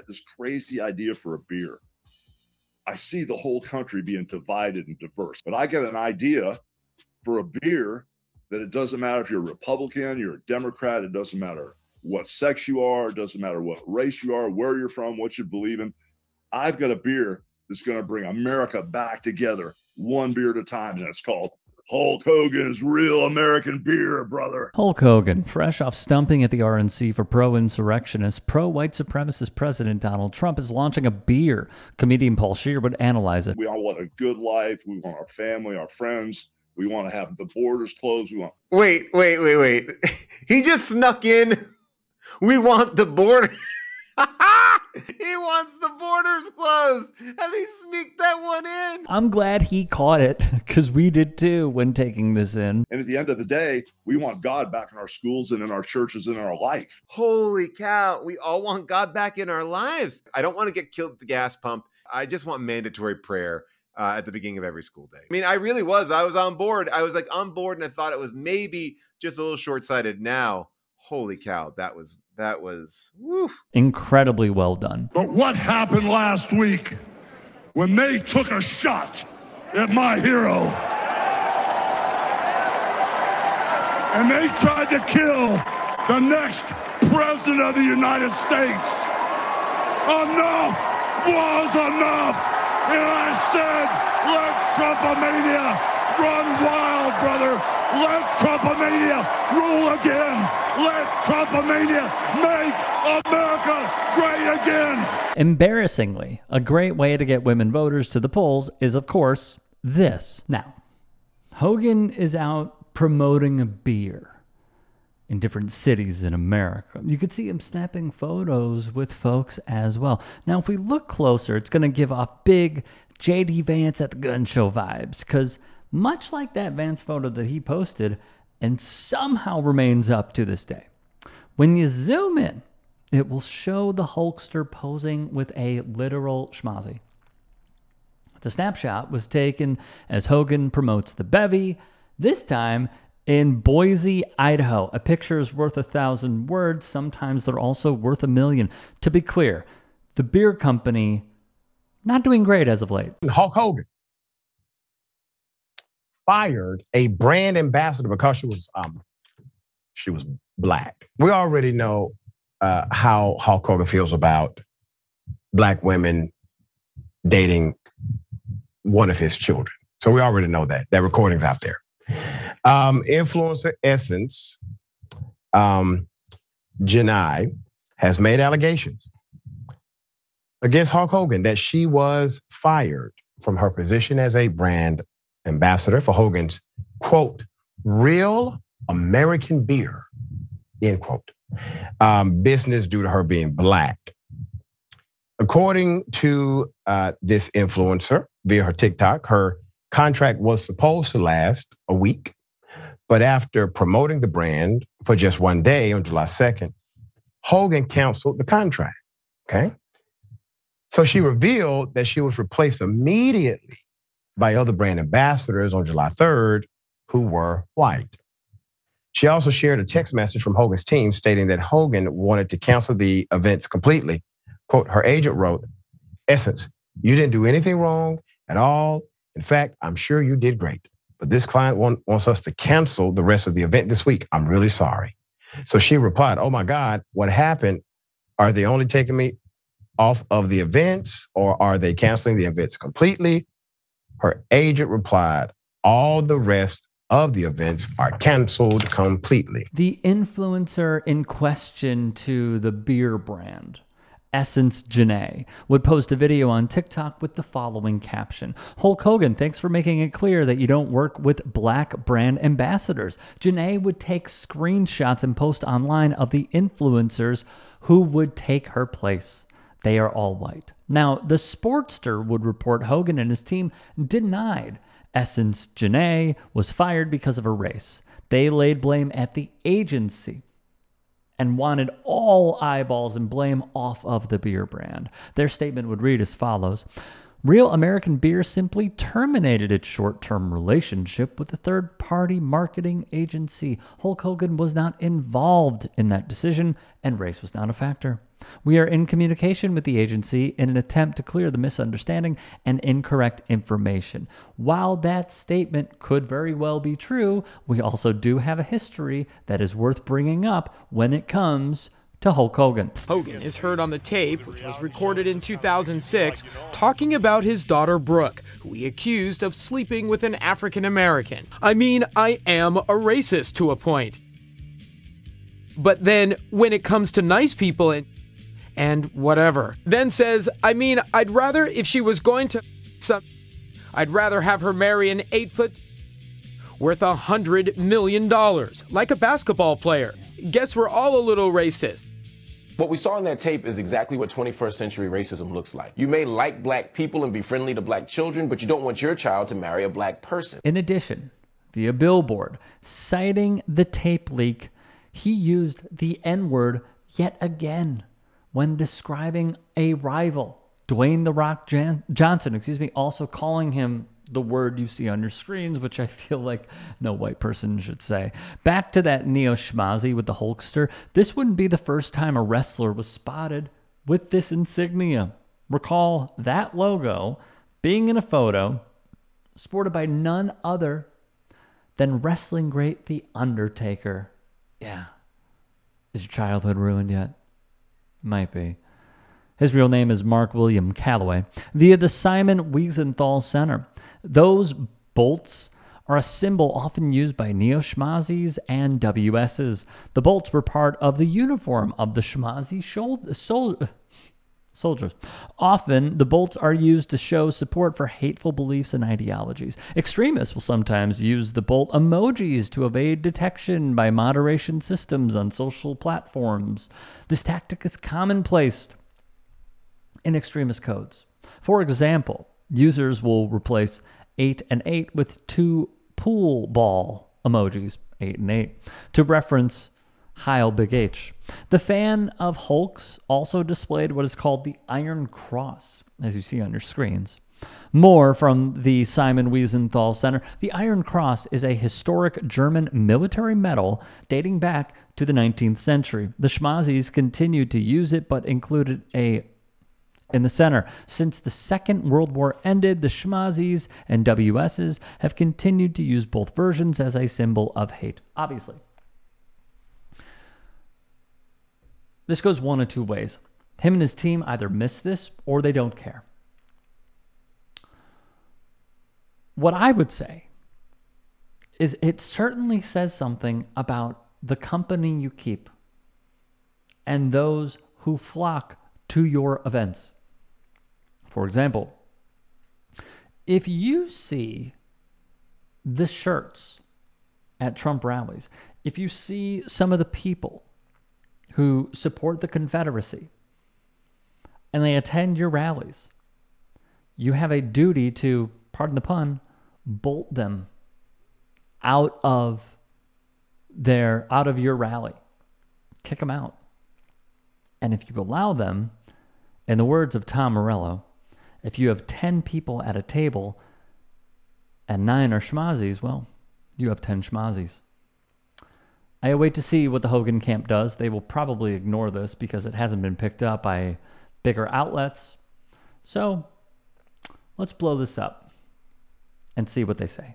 this crazy idea for a beer. I see the whole country being divided and diverse, but I get an idea for a beer that it doesn't matter if you're a Republican, you're a Democrat, it doesn't matter what sex you are, it doesn't matter what race you are, where you're from, what you believe in. I've got a beer that's going to bring America back together, one beer at a time, and it's called Hulk Hogan's Real American Beer, brother. Hulk Hogan, fresh off stumping at the RNC for pro-insurrectionist, pro-white supremacist President Donald Trump, is launching a beer. Comedian Paul Scheer would analyze it. We all want a good life. We want our family, our friends. We want to have the borders closed. We want. Wait. He just snuck in. We want the border. He wants the borders closed, and he sneaked that one in. I'm glad he caught it, because we did too when taking this in. And at the end of the day, we want God back in our schools and in our churches and in our life. Holy cow. We all want God back in our lives. I don't want to get killed at the gas pump. I just want mandatory prayer at the beginning of every school day. I mean, I really was. I was on board. I was like on board, and I thought it was maybe just a little short-sighted. Now, holy cow, that was woo. Incredibly well done. But what happened last week when they took a shot at my hero and they tried to kill the next president of the United States? Enough was enough. And I said, let Trumpomania run wild, brother. Let Trumpomania rule again. Let Trumpomania make America great again. Embarrassingly, a great way to get women voters to the polls is, of course, this. Now, Hogan is out promoting a beer in different cities in America. You could see him snapping photos with folks as well. Now, if we look closer, it's going to give off big J.D. Vance at the gun show vibes, because much like that Vance photo that he posted and somehow remains up to this day, when you zoom in, it will show the Hulkster posing with a literal schmozzy. The snapshot was taken as Hogan promotes the bevy, this time in Boise, Idaho. A picture is worth 1,000 words. Sometimes they're also worth 1,000,000. To be clear, the beer company not doing great as of late. Hulk Hogan fired a brand ambassador because she was black. We already know how Hulk Hogan feels about black women dating one of his children. So we already know that. That recording's out there. Influencer Essence, Janai, has made allegations against Hulk Hogan that she was fired from her position as a brand ambassador for Hogan's, quote, real American beer, end quote, business due to her being black. According to this influencer via her TikTok, her contract was supposed to last a week, but after promoting the brand for just one day on July 2nd, Hogan canceled the contract, okay? So she revealed that she was replaced immediately by other brand ambassadors on July 3rd who were white. She also shared a text message from Hogan's team stating that Hogan wanted to cancel the events completely. Quote, her agent wrote, Essence, you didn't do anything wrong at all. In fact, I'm sure you did great. But this client wants us to cancel the rest of the event this week. I'm really sorry. So she replied, oh my God, what happened? Are they only taking me off of the events, or are they canceling the events completely? Her agent replied, all the rest of the events are canceled completely. The influencer in question to the beer brand, Essence Janae, would post a video on TikTok with the following caption. Hulk Hogan, thanks for making it clear that you don't work with black brand ambassadors. Janae would take screenshots and post online of the influencers who would take her place. They are all white. Now, the Sportster would report Hogan and his team denied Essence Janae was fired because of her race. They laid blame at the agency and wanted all eyeballs and blame off of the beer brand. Their statement would read as follows. Real American Beer simply terminated its short-term relationship with a third-party marketing agency. Hulk Hogan was not involved in that decision, and race was not a factor. We are in communication with the agency in an attempt to clear the misunderstanding and incorrect information. While that statement could very well be true, we also do have a history that is worth bringing up when it comes to Hulk Hogan. Hogan is heard on the tape, which was recorded in 2006, talking about his daughter Brooke, who he accused of sleeping with an African American. I mean, I am a racist to a point. But then, when it comes to nice people and whatever, then says, I mean, I'd rather, if she was going to I'd rather have her marry an 8-foot worth $100 million, like a basketball player. Guess we're all a little racist. What we saw in that tape is exactly what 21st century racism looks like. You may like black people and be friendly to black children, but you don't want your child to marry a black person. In addition, via Billboard, citing the tape leak, he used the N-word yet again when describing a rival, Dwayne "The Rock" Johnson, also calling him the word you see on your screens, which I feel like no white person should say. Back to that neo-schmazi with the Hulkster, this wouldn't be the first time a wrestler was spotted with this insignia. Recall that logo being in a photo sported by none other than wrestling great The Undertaker. Yeah. Is your childhood ruined yet? Might be. His real name is Mark William Calloway. Via the Simon Wiesenthal Center. Those bolts are a symbol often used by neo-schmazis and WSs. The bolts were part of the uniform of the schmazi soldiers. Often, the bolts are used to show support for hateful beliefs and ideologies. Extremists will sometimes use the bolt emojis to evade detection by moderation systems on social platforms. This tactic is commonplace in extremist codes. For example, users will replace 8 and 8 with 2 pool ball emojis, 8 and 8, to reference Heil Big H. The fan of Hulk's also displayed what is called the Iron Cross, as you see on your screens. More from the Simon Wiesenthal Center. The Iron Cross is a historic German military medal dating back to the 19th century. The schmazis continued to use it, but included in the center. Since the Second World War ended, the schmazis and WSs have continued to use both versions as a symbol of hate. Obviously, this goes one of two ways. Him and his team either miss this or they don't care. What I would say is it certainly says something about the company you keep and those who flock to your events. For example, if you see the shirts at Trump rallies, if you see some of the people who support the Confederacy and they attend your rallies, you have a duty to, pardon the pun, bolt them out of your rally. Kick them out. And if you allow them, in the words of Tom Morello, if you have 10 people at a table and 9 are schmazis, well, you have 10 schmazis. I await to see what the Hogan camp does. They will probably ignore this because it hasn't been picked up by bigger outlets. So let's blow this up and see what they say.